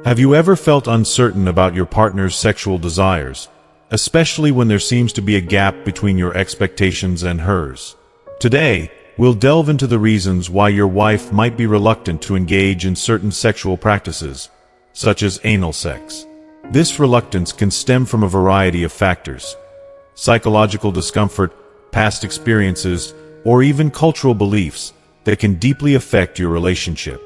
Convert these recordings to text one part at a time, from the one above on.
Have you ever felt uncertain about your partner's sexual desires, especially when there seems to be a gap between your expectations and hers? Today, we'll delve into the reasons why your wife might be reluctant to engage in certain sexual practices, such as anal sex. This reluctance can stem from a variety of factors: psychological discomfort, past experiences, or even cultural beliefs that can deeply affect your relationship.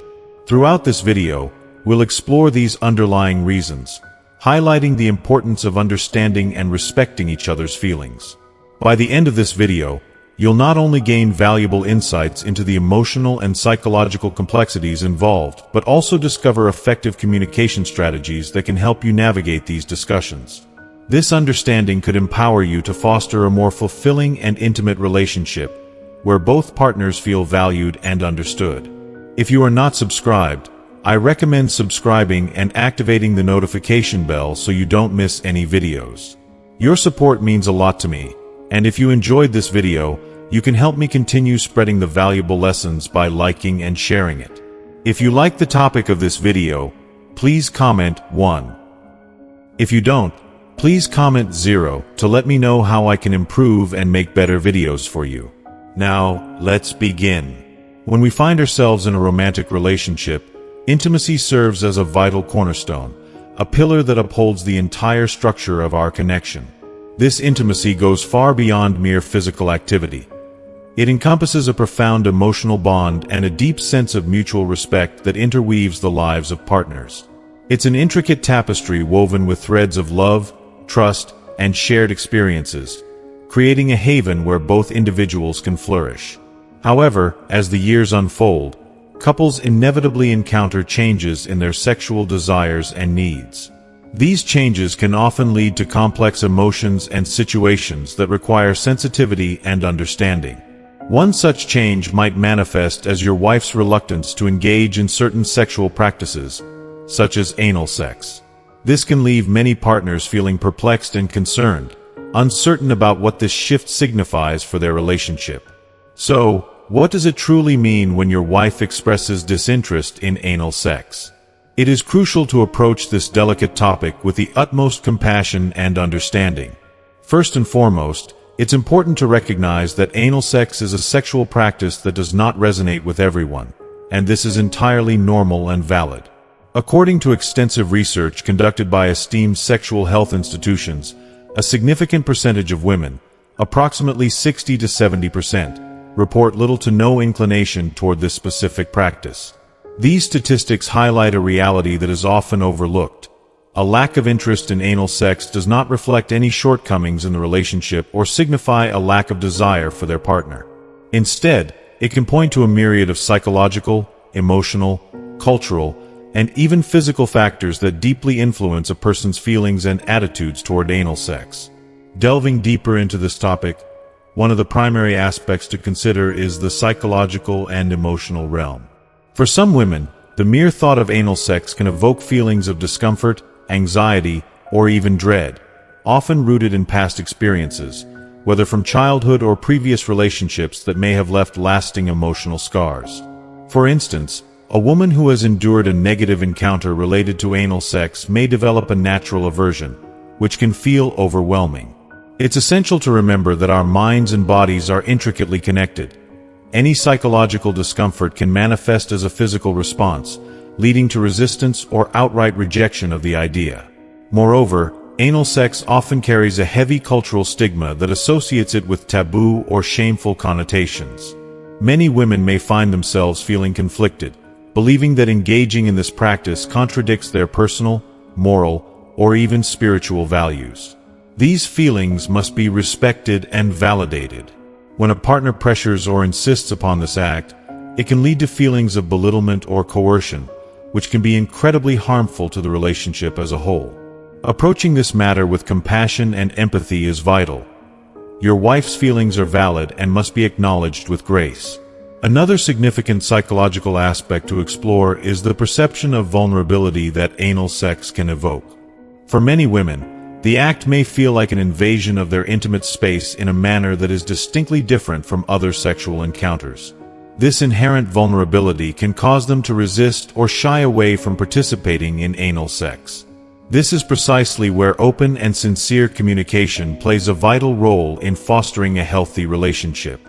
Throughout this video, we'll explore these underlying reasons, highlighting the importance of understanding and respecting each other's feelings. By the end of this video, you'll not only gain valuable insights into the emotional and psychological complexities involved, but also discover effective communication strategies that can help you navigate these discussions. This understanding could empower you to foster a more fulfilling and intimate relationship, where both partners feel valued and understood. If you are not subscribed, I recommend subscribing and activating the notification bell so you don't miss any videos. Your support means a lot to me, and if you enjoyed this video, you can help me continue spreading the valuable lessons by liking and sharing it. If you like the topic of this video, please comment 1. If you don't, please comment 0 to let me know how I can improve and make better videos for you. Now, let's begin. When we find ourselves in a romantic relationship, intimacy serves as a vital cornerstone, a pillar that upholds the entire structure of our connection. This intimacy goes far beyond mere physical activity. It encompasses a profound emotional bond and a deep sense of mutual respect that interweaves the lives of partners. It's an intricate tapestry woven with threads of love, trust, and shared experiences, creating a haven where both individuals can flourish. However, as the years unfold, couples inevitably encounter changes in their sexual desires and needs. These changes can often lead to complex emotions and situations that require sensitivity and understanding. One such change might manifest as your wife's reluctance to engage in certain sexual practices, such as anal sex. This can leave many partners feeling perplexed and concerned, uncertain about what this shift signifies for their relationship. So, what does it truly mean when your wife expresses disinterest in anal sex? It is crucial to approach this delicate topic with the utmost compassion and understanding. First and foremost, it's important to recognize that anal sex is a sexual practice that does not resonate with everyone, and this is entirely normal and valid. According to extensive research conducted by esteemed sexual health institutions, a significant percentage of women, approximately 60 to 70%, report little to no inclination toward this specific practice. These statistics highlight a reality that is often overlooked. A lack of interest in anal sex does not reflect any shortcomings in the relationship or signify a lack of desire for their partner. Instead, it can point to a myriad of psychological, emotional, cultural, and even physical factors that deeply influence a person's feelings and attitudes toward anal sex. Delving deeper into this topic, one of the primary aspects to consider is the psychological and emotional realm. For some women, the mere thought of anal sex can evoke feelings of discomfort, anxiety, or even dread, often rooted in past experiences, whether from childhood or previous relationships that may have left lasting emotional scars. For instance, a woman who has endured a negative encounter related to anal sex may develop a natural aversion, which can feel overwhelming. It's essential to remember that our minds and bodies are intricately connected. Any psychological discomfort can manifest as a physical response, leading to resistance or outright rejection of the idea. Moreover, anal sex often carries a heavy cultural stigma that associates it with taboo or shameful connotations. Many women may find themselves feeling conflicted, believing that engaging in this practice contradicts their personal, moral, or even spiritual values. These feelings must be respected and validated. When a partner pressures or insists upon this act, it can lead to feelings of belittlement or coercion, which can be incredibly harmful to the relationship as a whole. Approaching this matter with compassion and empathy is vital. Your wife's feelings are valid and must be acknowledged with grace. Another significant psychological aspect to explore is the perception of vulnerability that anal sex can evoke. For many women, the act may feel like an invasion of their intimate space in a manner that is distinctly different from other sexual encounters. This inherent vulnerability can cause them to resist or shy away from participating in anal sex. This is precisely where open and sincere communication plays a vital role in fostering a healthy relationship.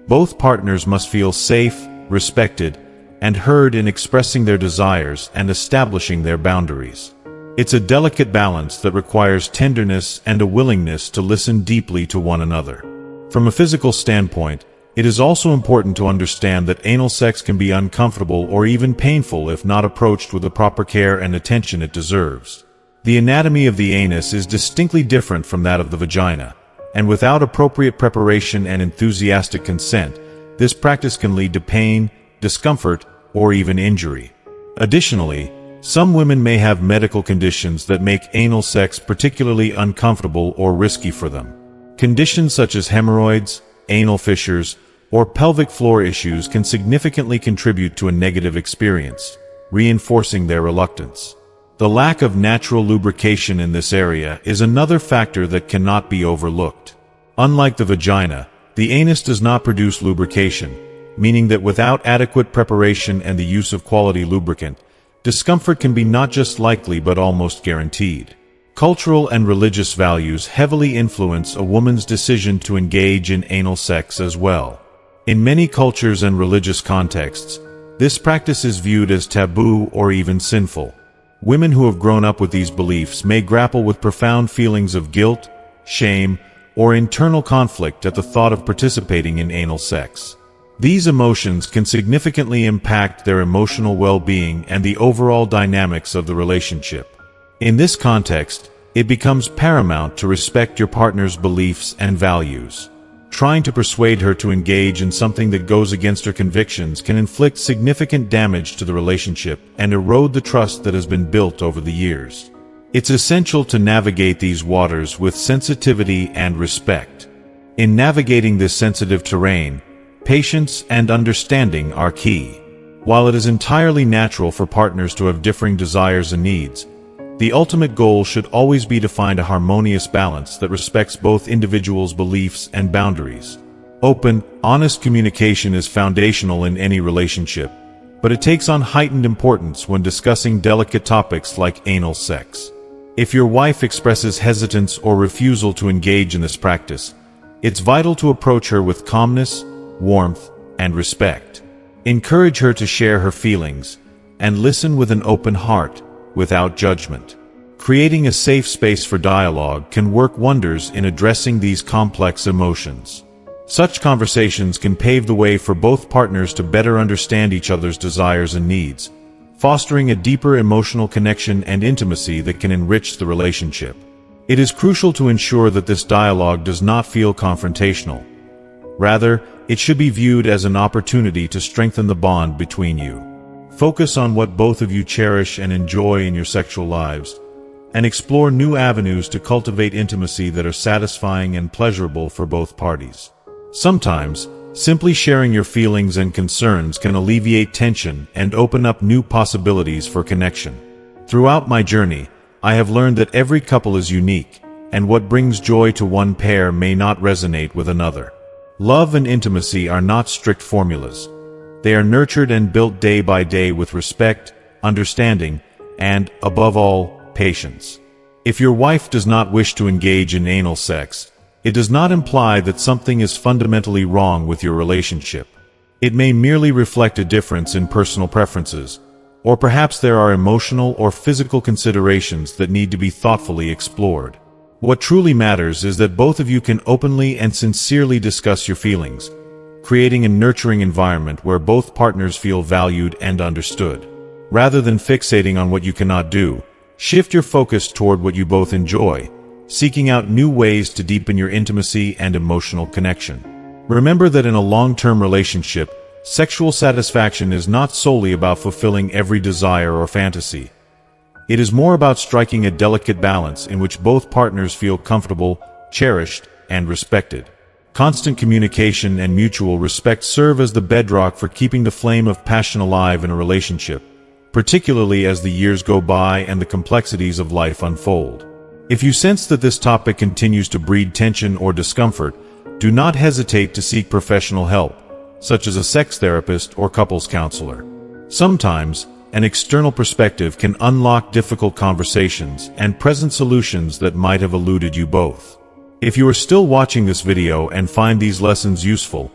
Both partners must feel safe, respected, and heard in expressing their desires and establishing their boundaries. It's a delicate balance that requires tenderness and a willingness to listen deeply to one another. From a physical standpoint, it is also important to understand that anal sex can be uncomfortable or even painful if not approached with the proper care and attention it deserves. The anatomy of the anus is distinctly different from that of the vagina, and without appropriate preparation and enthusiastic consent, this practice can lead to pain, discomfort, or even injury. Additionally, some women may have medical conditions that make anal sex particularly uncomfortable or risky for them. Conditions such as hemorrhoids, anal fissures, or pelvic floor issues can significantly contribute to a negative experience, reinforcing their reluctance. The lack of natural lubrication in this area is another factor that cannot be overlooked. Unlike the vagina, the anus does not produce lubrication, meaning that without adequate preparation and the use of quality lubricant, discomfort can be not just likely but almost guaranteed. Cultural and religious values heavily influence a woman's decision to engage in anal sex as well. In many cultures and religious contexts, this practice is viewed as taboo or even sinful. Women who have grown up with these beliefs may grapple with profound feelings of guilt, shame, or internal conflict at the thought of participating in anal sex. These emotions can significantly impact their emotional well-being and the overall dynamics of the relationship. In this context, it becomes paramount to respect your partner's beliefs and values. Trying to persuade her to engage in something that goes against her convictions can inflict significant damage to the relationship and erode the trust that has been built over the years. It's essential to navigate these waters with sensitivity and respect. In navigating this sensitive terrain, patience and understanding are key. While it is entirely natural for partners to have differing desires and needs, the ultimate goal should always be to find a harmonious balance that respects both individuals' beliefs and boundaries. Open, honest communication is foundational in any relationship, but it takes on heightened importance when discussing delicate topics like anal sex. If your wife expresses hesitance or refusal to engage in this practice, it's vital to approach her with calmness, warmth, and respect. Encourage her to share her feelings, and listen with an open heart, without judgment. Creating a safe space for dialogue can work wonders in addressing these complex emotions. Such conversations can pave the way for both partners to better understand each other's desires and needs, fostering a deeper emotional connection and intimacy that can enrich the relationship. It is crucial to ensure that this dialogue does not feel confrontational. Rather, it should be viewed as an opportunity to strengthen the bond between you. Focus on what both of you cherish and enjoy in your sexual lives, and explore new avenues to cultivate intimacy that are satisfying and pleasurable for both parties. Sometimes, simply sharing your feelings and concerns can alleviate tension and open up new possibilities for connection. Throughout my journey, I have learned that every couple is unique, and what brings joy to one pair may not resonate with another. Love and intimacy are not strict formulas. They are nurtured and built day by day with respect, understanding, and, above all, patience. If your wife does not wish to engage in anal sex, it does not imply that something is fundamentally wrong with your relationship. It may merely reflect a difference in personal preferences, or perhaps there are emotional or physical considerations that need to be thoughtfully explored. What truly matters is that both of you can openly and sincerely discuss your feelings, creating a nurturing environment where both partners feel valued and understood. Rather than fixating on what you cannot do, shift your focus toward what you both enjoy, seeking out new ways to deepen your intimacy and emotional connection. Remember that in a long-term relationship, sexual satisfaction is not solely about fulfilling every desire or fantasy. It is more about striking a delicate balance in which both partners feel comfortable, cherished, and respected. Constant communication and mutual respect serve as the bedrock for keeping the flame of passion alive in a relationship, particularly as the years go by and the complexities of life unfold. If you sense that this topic continues to breed tension or discomfort, do not hesitate to seek professional help. such as a sex therapist or couples counselor. Sometimes, an external perspective can unlock difficult conversations and present solutions that might have eluded you both. If you are still watching this video and find these lessons useful,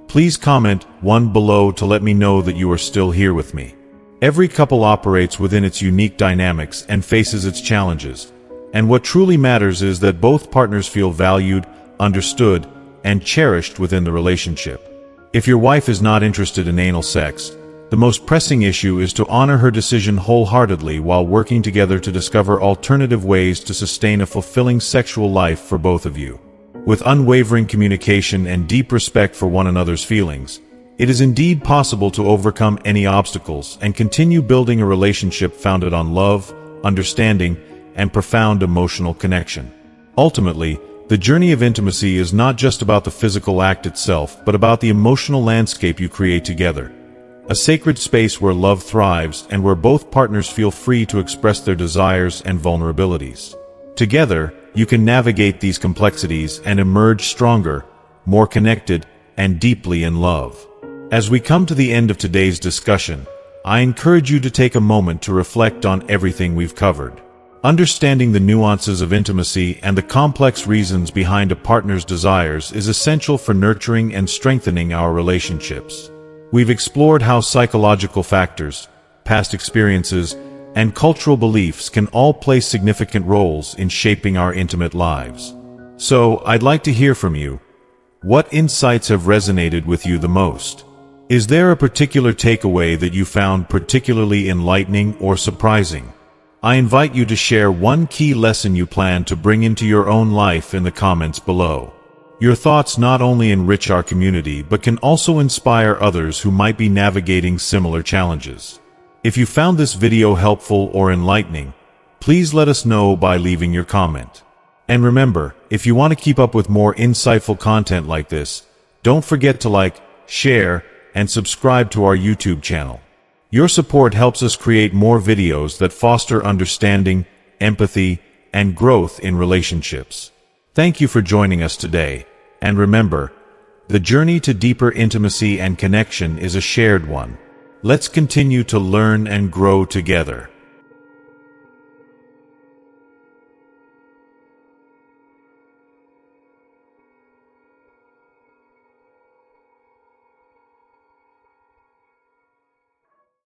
please comment 1 below to let me know that you are still here with me. Every couple operates within its unique dynamics and faces its challenges, and what truly matters is that both partners feel valued, understood, and cherished within the relationship. If your wife is not interested in anal sex, the most pressing issue is to honor her decision wholeheartedly while working together to discover alternative ways to sustain a fulfilling sexual life for both of you. With unwavering communication and deep respect for one another's feelings, it is indeed possible to overcome any obstacles and continue building a relationship founded on love, understanding, and profound emotional connection. Ultimately, the journey of intimacy is not just about the physical act itself, but about the emotional landscape you create together. A sacred space where love thrives and where both partners feel free to express their desires and vulnerabilities. Together, you can navigate these complexities and emerge stronger, more connected, and deeply in love. As we come to the end of today's discussion, I encourage you to take a moment to reflect on everything we've covered. Understanding the nuances of intimacy and the complex reasons behind a partner's desires is essential for nurturing and strengthening our relationships. We've explored how psychological factors, past experiences, and cultural beliefs can all play significant roles in shaping our intimate lives. So, I'd like to hear from you. What insights have resonated with you the most? Is there a particular takeaway that you found particularly enlightening or surprising? I invite you to share one key lesson you plan to bring into your own life in the comments below. Your thoughts not only enrich our community but can also inspire others who might be navigating similar challenges. If you found this video helpful or enlightening, please let us know by leaving your comment. And remember, if you want to keep up with more insightful content like this, don't forget to like, share, and subscribe to our YouTube channel. Your support helps us create more videos that foster understanding, empathy, and growth in relationships. Thank you for joining us today, and remember, the journey to deeper intimacy and connection is a shared one. Let's continue to learn and grow together.